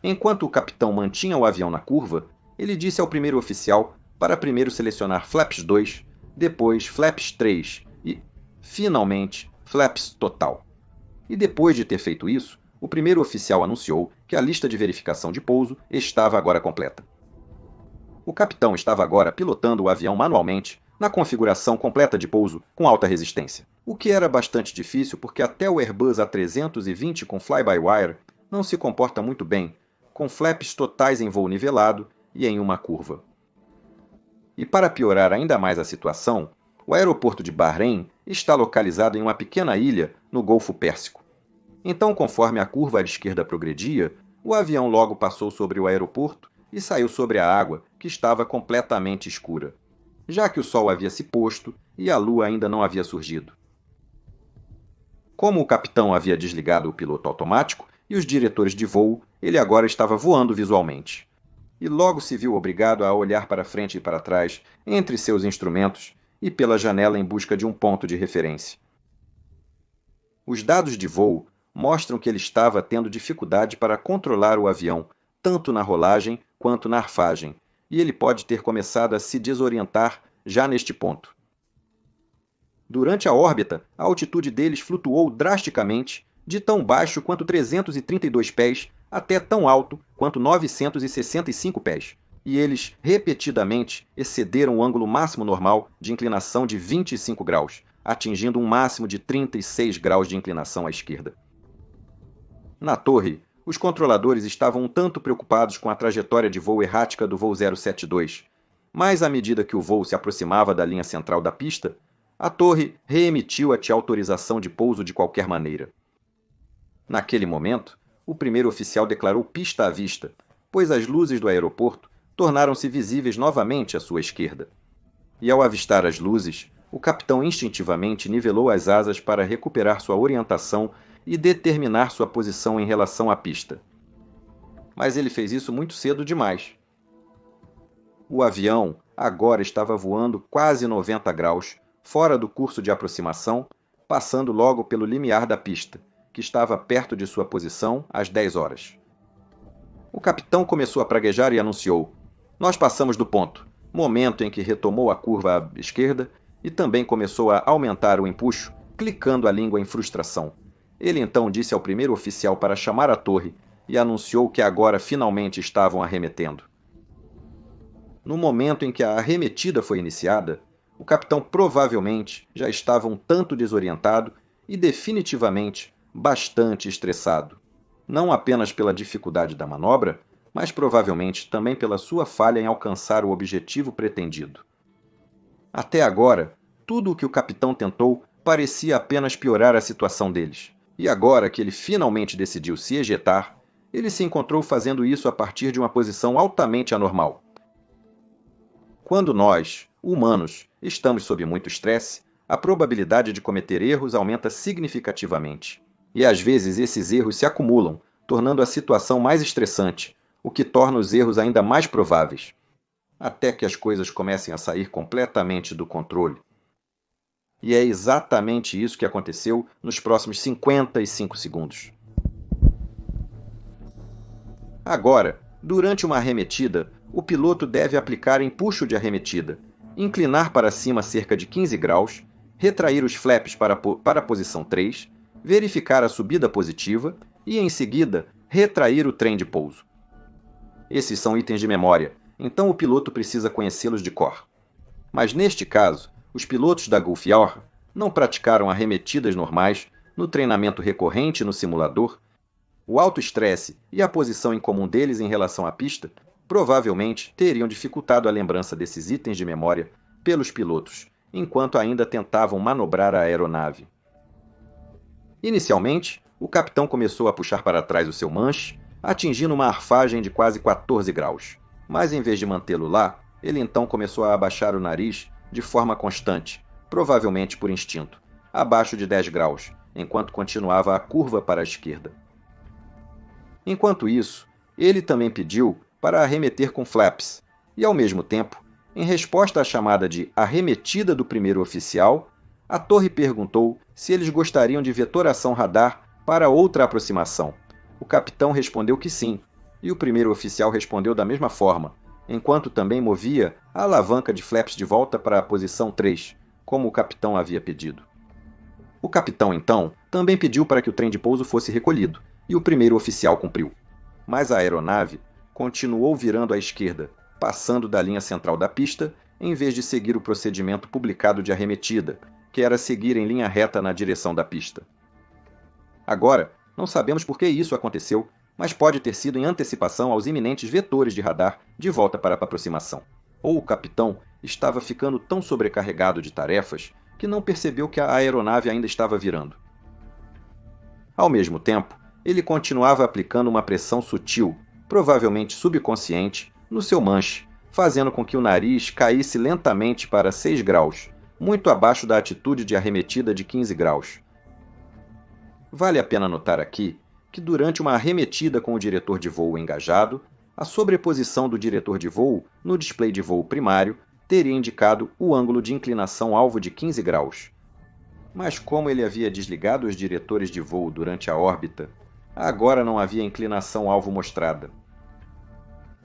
Enquanto o capitão mantinha o avião na curva, ele disse ao primeiro oficial para primeiro selecionar flaps 2, depois flaps 3 e, finalmente, flaps total. E depois de ter feito isso, o primeiro oficial anunciou que a lista de verificação de pouso estava agora completa. O capitão estava agora pilotando o avião manualmente na configuração completa de pouso com alta resistência, o que era bastante difícil porque até o Airbus A320 com fly-by-wire não se comporta muito bem, com flaps totais em voo nivelado e em uma curva. E para piorar ainda mais a situação, o aeroporto de Bahrein está localizado em uma pequena ilha no Golfo Pérsico. Então, conforme a curva à esquerda progredia, o avião logo passou sobre o aeroporto e saiu sobre a água, que estava completamente escura, já que o sol havia se posto e a lua ainda não havia surgido. Como o capitão havia desligado o piloto automático e os diretores de voo, ele agora estava voando visualmente. E logo se viu obrigado a olhar para frente e para trás, entre seus instrumentos, e pela janela em busca de um ponto de referência. Os dados de voo mostram que ele estava tendo dificuldade para controlar o avião, tanto na rolagem quanto na arfagem, e ele pode ter começado a se desorientar já neste ponto. Durante a órbita, a altitude deles flutuou drasticamente, de tão baixo quanto 332 pés até tão alto quanto 965 pés, e eles repetidamente excederam o ângulo máximo normal de inclinação de 25 graus, atingindo um máximo de 36 graus de inclinação à esquerda. Na torre, Os controladores estavam um tanto preocupados com a trajetória de voo errática do voo 072, mas à medida que o voo se aproximava da linha central da pista, a torre reemitiu-te autorização de pouso de qualquer maneira. Naquele momento, o primeiro oficial declarou pista à vista, pois as luzes do aeroporto tornaram-se visíveis novamente à sua esquerda. E ao avistar as luzes, o capitão instintivamente nivelou as asas para recuperar sua orientação e determinar sua posição em relação à pista. Mas ele fez isso muito cedo demais. O avião agora estava voando quase 90 graus, fora do curso de aproximação, passando logo pelo limiar da pista, que estava perto de sua posição às 10 horas. O capitão começou a praguejar e anunciou: "Nós passamos do ponto", momento em que retomou a curva à esquerda e também começou a aumentar o empuxo, clicando a língua em frustração. Ele então disse ao primeiro oficial para chamar a torre e anunciou que agora finalmente estavam arremetendo. No momento em que a arremetida foi iniciada, o capitão provavelmente já estava um tanto desorientado e definitivamente bastante estressado. Não apenas pela dificuldade da manobra, mas provavelmente também pela sua falha em alcançar o objetivo pretendido. Até agora, tudo o que o capitão tentou parecia apenas piorar a situação deles. E agora que ele finalmente decidiu se ejetar, ele se encontrou fazendo isso a partir de uma posição altamente anormal. Quando nós, humanos, estamos sob muito estresse, a probabilidade de cometer erros aumenta significativamente. E às vezes esses erros se acumulam, tornando a situação mais estressante, o que torna os erros ainda mais prováveis, até que as coisas comecem a sair completamente do controle. E é exatamente isso que aconteceu nos próximos 55 segundos. Agora, durante uma arremetida, o piloto deve aplicar empuxo de arremetida, inclinar para cima cerca de 15 graus, retrair os flaps para a posição 3, verificar a subida positiva e, em seguida, retrair o trem de pouso. Esses são itens de memória, então o piloto precisa conhecê-los de cor. Mas neste caso, os pilotos da Gulf Hour não praticaram arremetidas normais no treinamento recorrente no simulador. O alto estresse e a posição incomum deles em relação à pista provavelmente teriam dificultado a lembrança desses itens de memória pelos pilotos, enquanto ainda tentavam manobrar a aeronave. Inicialmente, o capitão começou a puxar para trás o seu manche, atingindo uma arfagem de quase 14 graus. Mas em vez de mantê-lo lá, ele então começou a abaixar o nariz de forma constante, provavelmente por instinto, abaixo de 10 graus, enquanto continuava a curva para a esquerda. Enquanto isso, ele também pediu para arremeter com flaps, e ao mesmo tempo, em resposta à chamada de arremetida do primeiro oficial, a torre perguntou se eles gostariam de vetoração radar para outra aproximação. O capitão respondeu que sim, e o primeiro oficial respondeu da mesma forma, enquanto também movia a alavanca de flaps de volta para a posição 3, como o capitão havia pedido. O capitão, então, também pediu para que o trem de pouso fosse recolhido, e o primeiro oficial cumpriu. Mas a aeronave continuou virando à esquerda, passando da linha central da pista, em vez de seguir o procedimento publicado de arremetida, que era seguir em linha reta na direção da pista. Agora, não sabemos por que isso aconteceu, mas pode ter sido em antecipação aos iminentes vetores de radar de volta para a aproximação. Ou o capitão estava ficando tão sobrecarregado de tarefas que não percebeu que a aeronave ainda estava virando. Ao mesmo tempo, ele continuava aplicando uma pressão sutil, provavelmente subconsciente, no seu manche, fazendo com que o nariz caísse lentamente para 6 graus, muito abaixo da atitude de arremetida de 15 graus. Vale a pena notar aqui que durante uma arremetida com o diretor de voo engajado, a sobreposição do diretor de voo no display de voo primário teria indicado o ângulo de inclinação alvo de 15 graus. Mas como ele havia desligado os diretores de voo durante a órbita, agora não havia inclinação alvo mostrada.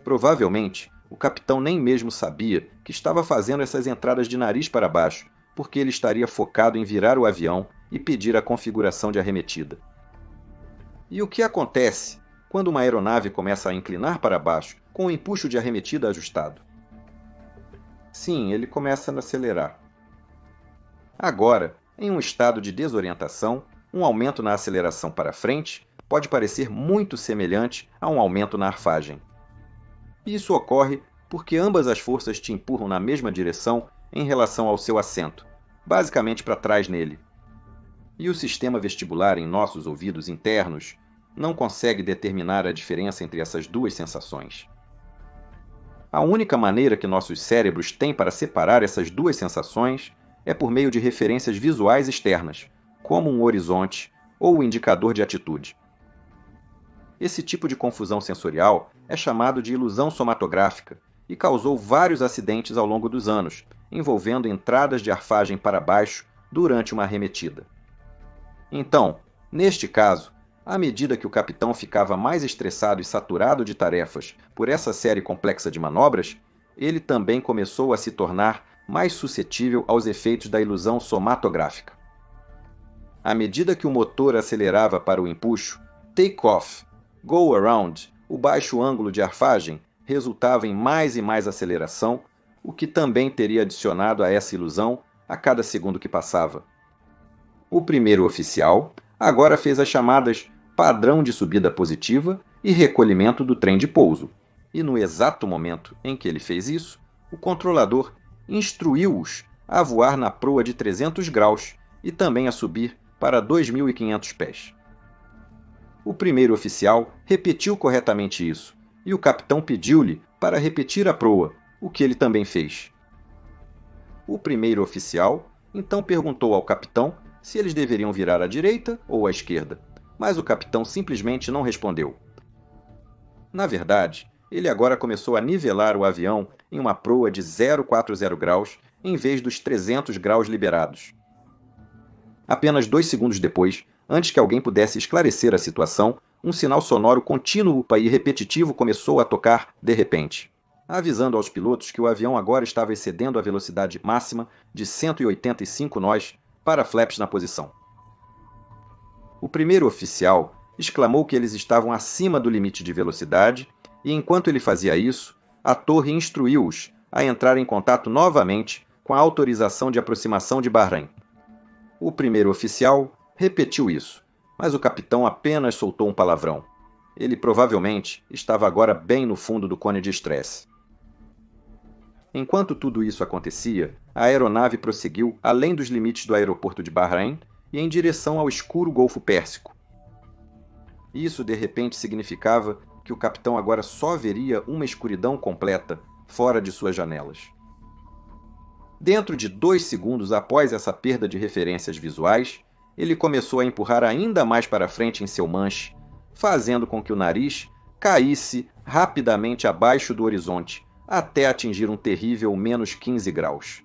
Provavelmente, o capitão nem mesmo sabia que estava fazendo essas entradas de nariz para baixo, porque ele estaria focado em virar o avião e pedir a configuração de arremetida. E o que acontece quando uma aeronave começa a inclinar para baixo com o empuxo de arremetida ajustado? Sim, ele começa a acelerar. Agora, em um estado de desorientação, um aumento na aceleração para frente pode parecer muito semelhante a um aumento na arfagem. Isso ocorre porque ambas as forças te empurram na mesma direção em relação ao seu assento, basicamente para trás nele. E o sistema vestibular em nossos ouvidos internos não consegue determinar a diferença entre essas duas sensações. A única maneira que nossos cérebros têm para separar essas duas sensações é por meio de referências visuais externas, como um horizonte ou o indicador de atitude. Esse tipo de confusão sensorial é chamado de ilusão somatográfica e causou vários acidentes ao longo dos anos, envolvendo entradas de arfagem para baixo durante uma arremetida. Então, neste caso, à medida que o capitão ficava mais estressado e saturado de tarefas por essa série complexa de manobras, ele também começou a se tornar mais suscetível aos efeitos da ilusão somatográfica. À medida que o motor acelerava para o empuxo, take-off, go-around, o baixo ângulo de arfagem resultava em mais e mais aceleração, o que também teria adicionado a essa ilusão a cada segundo que passava. O primeiro oficial agora fez as chamadas padrão de subida positiva e recolhimento do trem de pouso, e no exato momento em que ele fez isso, o controlador instruiu-os a voar na proa de 300 graus e também a subir para 2.500 pés. O primeiro oficial repetiu corretamente isso, e o capitão pediu-lhe para repetir a proa, o que ele também fez. O primeiro oficial então perguntou ao capitão se eles deveriam virar à direita ou à esquerda, mas o capitão simplesmente não respondeu. Na verdade, ele agora começou a nivelar o avião em uma proa de 0,40 graus em vez dos 300 graus liberados. Apenas 2 segundos depois, antes que alguém pudesse esclarecer a situação, um sinal sonoro contínuo e repetitivo começou a tocar de repente, avisando aos pilotos que o avião agora estava excedendo a velocidade máxima de 185 nós para flaps na posição. O primeiro oficial exclamou que eles estavam acima do limite de velocidade e, enquanto ele fazia isso, a torre instruiu-os a entrar em contato novamente com a autorização de aproximação de Bahrein. O primeiro oficial repetiu isso, mas o capitão apenas soltou um palavrão. Ele provavelmente estava agora bem no fundo do cone de estresse. Enquanto tudo isso acontecia, a aeronave prosseguiu além dos limites do aeroporto de Bahrein e em direção ao escuro Golfo Pérsico. Isso, de repente, significava que o capitão agora só veria uma escuridão completa fora de suas janelas. Dentro de 2 segundos após essa perda de referências visuais, ele começou a empurrar ainda mais para frente em seu manche, fazendo com que o nariz caísse rapidamente abaixo do horizonte, até atingir um terrível menos 15 graus.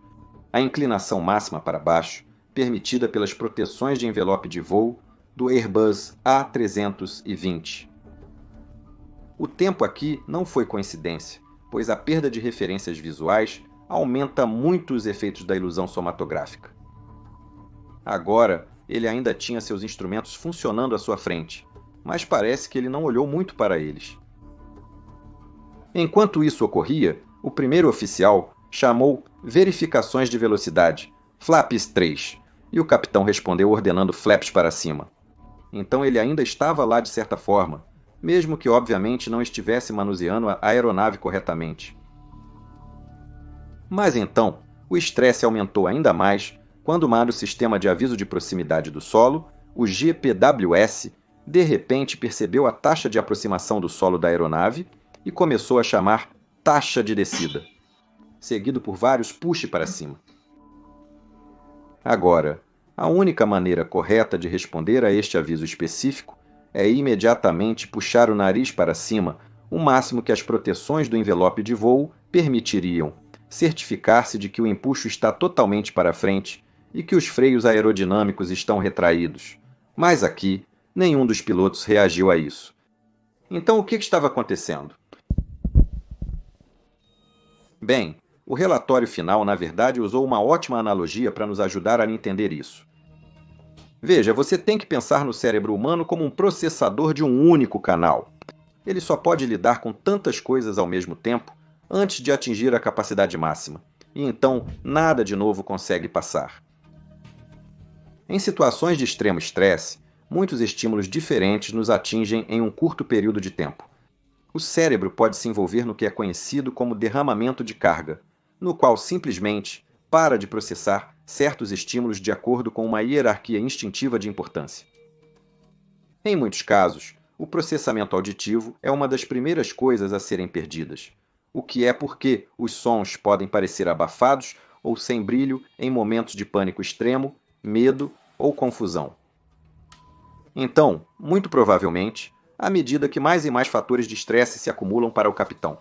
A inclinação máxima para baixo, permitida pelas proteções de envelope de voo do Airbus A320. O tempo aqui não foi coincidência, pois a perda de referências visuais aumenta muito os efeitos da ilusão somatográfica. Agora, ele ainda tinha seus instrumentos funcionando à sua frente, mas parece que ele não olhou muito para eles. Enquanto isso ocorria, o primeiro oficial chamou verificações de velocidade, flaps 3, e o capitão respondeu ordenando flaps para cima. Então ele ainda estava lá de certa forma, mesmo que obviamente não estivesse manuseando a aeronave corretamente. Mas então, o estresse aumentou ainda mais quando o sistema de aviso de proximidade do solo, o GPWS, de repente percebeu a taxa de aproximação do solo da aeronave e começou a chamar taxa de descida, seguido por vários push para cima. Agora, a única maneira correta de responder a este aviso específico é imediatamente puxar o nariz para cima o máximo que as proteções do envelope de voo permitiriam, certificar-se de que o empuxo está totalmente para frente e que os freios aerodinâmicos estão retraídos. Mas aqui, nenhum dos pilotos reagiu a isso. Então, o que estava acontecendo? Bem, o relatório final, na verdade, usou uma ótima analogia para nos ajudar a entender isso. Veja, você tem que pensar no cérebro humano como um processador de um único canal. Ele só pode lidar com tantas coisas ao mesmo tempo antes de atingir a capacidade máxima, e então nada de novo consegue passar. Em situações de extremo estresse, muitos estímulos diferentes nos atingem em um curto período de tempo. O cérebro pode se envolver no que é conhecido como derramamento de carga, no qual simplesmente para de processar certos estímulos de acordo com uma hierarquia instintiva de importância. Em muitos casos, o processamento auditivo é uma das primeiras coisas a serem perdidas, o que é porque os sons podem parecer abafados ou sem brilho em momentos de pânico extremo, medo ou confusão. Então, muito provavelmente, à medida que mais e mais fatores de estresse se acumulam para o capitão,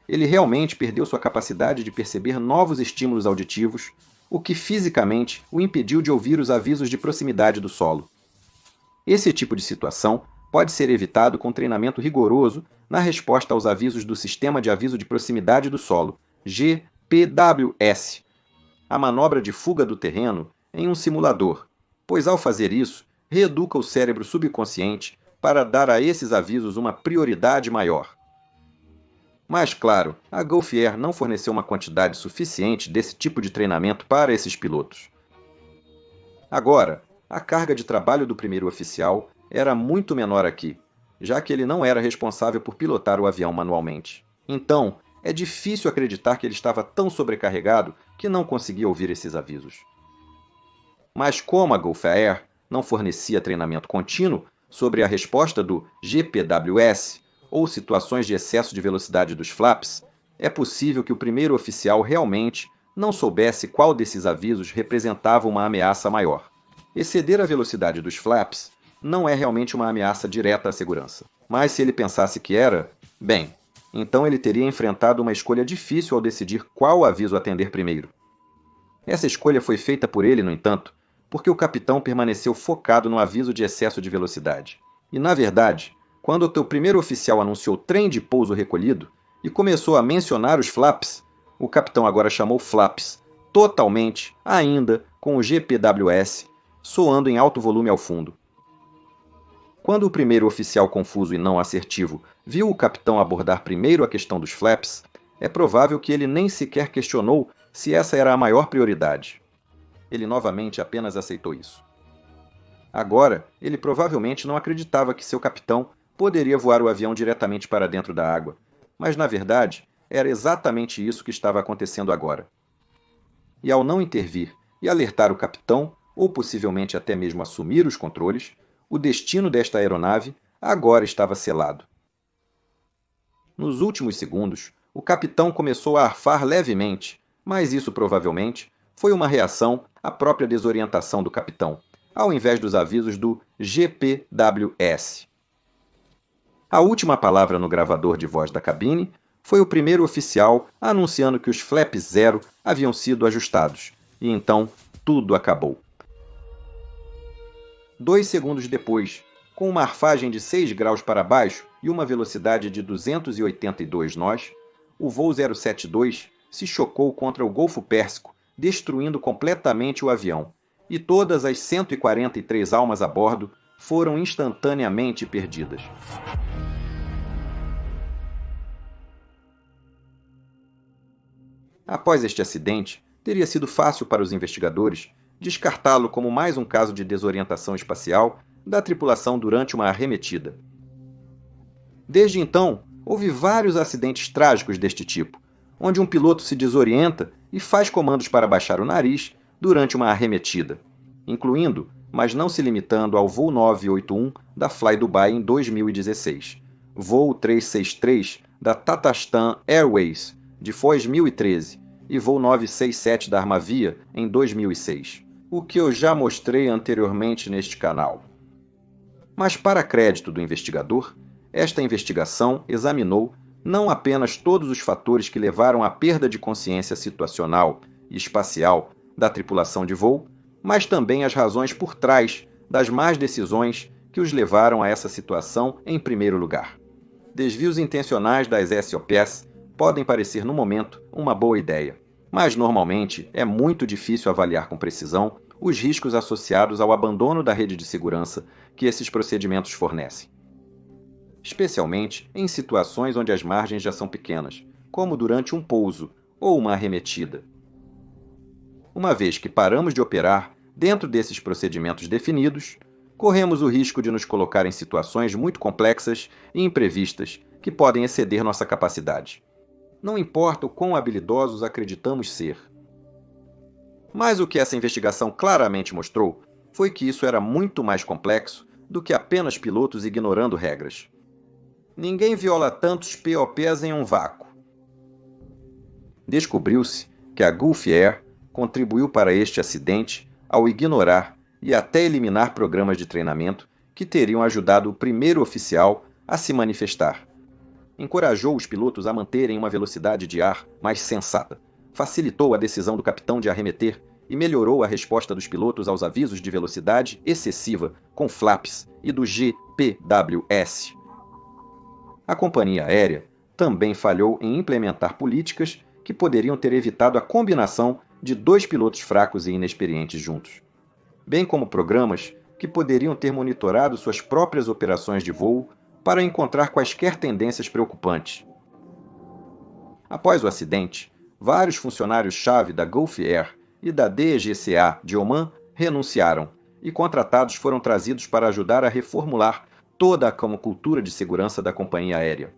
ele realmente perdeu sua capacidade de perceber novos estímulos auditivos, o que fisicamente o impediu de ouvir os avisos de proximidade do solo. Esse tipo de situação pode ser evitado com treinamento rigoroso na resposta aos avisos do Sistema de Aviso de Proximidade do Solo, GPWS, a manobra de fuga do terreno em um simulador, pois ao fazer isso, reeduca o cérebro subconsciente para dar a esses avisos uma prioridade maior. Mas, claro, a Gulf Air não forneceu uma quantidade suficiente desse tipo de treinamento para esses pilotos. Agora, a carga de trabalho do primeiro oficial era muito menor aqui, já que ele não era responsável por pilotar o avião manualmente. Então, é difícil acreditar que ele estava tão sobrecarregado que não conseguia ouvir esses avisos. Mas como a Gulf Air não fornecia treinamento contínuo sobre a resposta do GPWS ou situações de excesso de velocidade dos flaps, é possível que o primeiro oficial realmente não soubesse qual desses avisos representava uma ameaça maior. Exceder a velocidade dos flaps não é realmente uma ameaça direta à segurança. Mas se ele pensasse que era, bem, então ele teria enfrentado uma escolha difícil ao decidir qual aviso atender primeiro. Essa escolha foi feita por ele, no entanto, porque o capitão permaneceu focado no aviso de excesso de velocidade. E, na verdade, quando o teu primeiro oficial anunciou trem de pouso recolhido e começou a mencionar os flaps, o capitão agora chamou flaps, totalmente, ainda, com o GPWS, soando em alto volume ao fundo. Quando o primeiro oficial confuso e não assertivo viu o capitão abordar primeiro a questão dos flaps, é provável que ele nem sequer questionou se essa era a maior prioridade. Ele novamente apenas aceitou isso. Agora, ele provavelmente não acreditava que seu capitão poderia voar o avião diretamente para dentro da água, mas na verdade era exatamente isso que estava acontecendo agora. E ao não intervir e alertar o capitão, ou possivelmente até mesmo assumir os controles, o destino desta aeronave agora estava selado. Nos últimos segundos, o capitão começou a arfar levemente, mas isso provavelmente foi uma reação à própria desorientação do capitão, ao invés dos avisos do GPWS. A última palavra no gravador de voz da cabine foi o primeiro oficial anunciando que os flaps zero haviam sido ajustados, e então tudo acabou. 2 segundos depois, com uma arfagem de 6 graus para baixo e uma velocidade de 282 nós, o voo 072 se chocou contra o Golfo Pérsico, destruindo completamente o avião, e todas as 143 almas a bordo foram instantaneamente perdidas. Após este acidente, teria sido fácil para os investigadores descartá-lo como mais um caso de desorientação espacial da tripulação durante uma arremetida. Desde então, houve vários acidentes trágicos deste tipo, onde um piloto se desorienta e faz comandos para baixar o nariz durante uma arremetida, incluindo, mas não se limitando ao voo 981 da Fly Dubai em 2016, voo 363 da Tatarstan Airways de Foz 2013 e voo 967 da Armavia em 2006, o que eu já mostrei anteriormente neste canal. Mas para crédito do investigador, esta investigação examinou não apenas todos os fatores que levaram à perda de consciência situacional e espacial da tripulação de voo, mas também as razões por trás das más decisões que os levaram a essa situação em primeiro lugar. Desvios intencionais das SOPs podem parecer no momento uma boa ideia, mas normalmente é muito difícil avaliar com precisão os riscos associados ao abandono da rede de segurança que esses procedimentos fornecem. Especialmente em situações onde as margens já são pequenas, como durante um pouso ou uma arremetida. Uma vez que paramos de operar dentro desses procedimentos definidos, corremos o risco de nos colocar em situações muito complexas e imprevistas que podem exceder nossa capacidade. Não importa o quão habilidosos acreditamos ser. Mas o que essa investigação claramente mostrou foi que isso era muito mais complexo do que apenas pilotos ignorando regras. Ninguém viola tantos POPs em um vácuo. Descobriu-se que a Gulf Air contribuiu para este acidente ao ignorar e até eliminar programas de treinamento que teriam ajudado o primeiro oficial a se manifestar. Encorajou os pilotos a manterem uma velocidade de ar mais sensata, facilitou a decisão do capitão de arremeter e melhorou a resposta dos pilotos aos avisos de velocidade excessiva com flaps e do GPWS. A companhia aérea também falhou em implementar políticas que poderiam ter evitado a combinação de dois pilotos fracos e inexperientes juntos, bem como programas que poderiam ter monitorado suas próprias operações de voo para encontrar quaisquer tendências preocupantes. Após o acidente, vários funcionários-chave da Gulf Air e da DGCA de Oman renunciaram e contratados foram trazidos para ajudar a reformular toda a cultura de segurança da companhia aérea.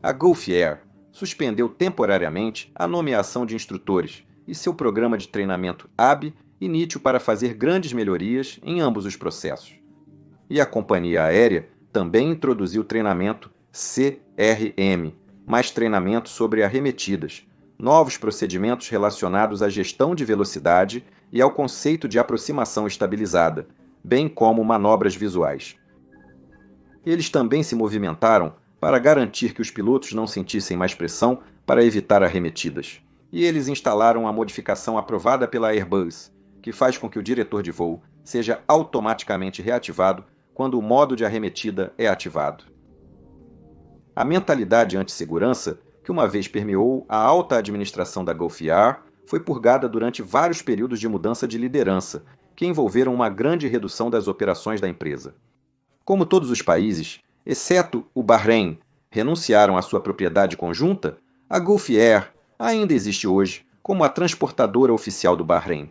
A Gulf Air suspendeu temporariamente a nomeação de instrutores e seu programa de treinamento AB início para fazer grandes melhorias em ambos os processos. E a companhia aérea também introduziu treinamento CRM, mais treinamento sobre arremetidas, novos procedimentos relacionados à gestão de velocidade e ao conceito de aproximação estabilizada, bem como manobras visuais. Eles também se movimentaram para garantir que os pilotos não sentissem mais pressão para evitar arremetidas. E eles instalaram a modificação aprovada pela Airbus, que faz com que o diretor de voo seja automaticamente reativado quando o modo de arremetida é ativado. A mentalidade anti-segurança, que uma vez permeou a alta administração da Gulf Air, foi purgada durante vários períodos de mudança de liderança, que envolveram uma grande redução das operações da empresa. Como todos os países, exceto o Bahrein, renunciaram à sua propriedade conjunta, a Gulf Air ainda existe hoje como a transportadora oficial do Bahrein.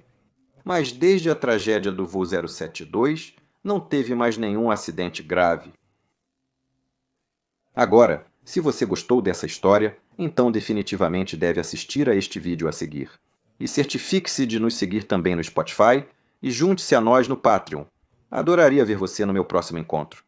Mas desde a tragédia do voo 072, não teve mais nenhum acidente grave. Agora, se você gostou dessa história, então definitivamente deve assistir a este vídeo a seguir. E certifique-se de nos seguir também no Spotify e junte-se a nós no Patreon. Adoraria ver você no meu próximo encontro.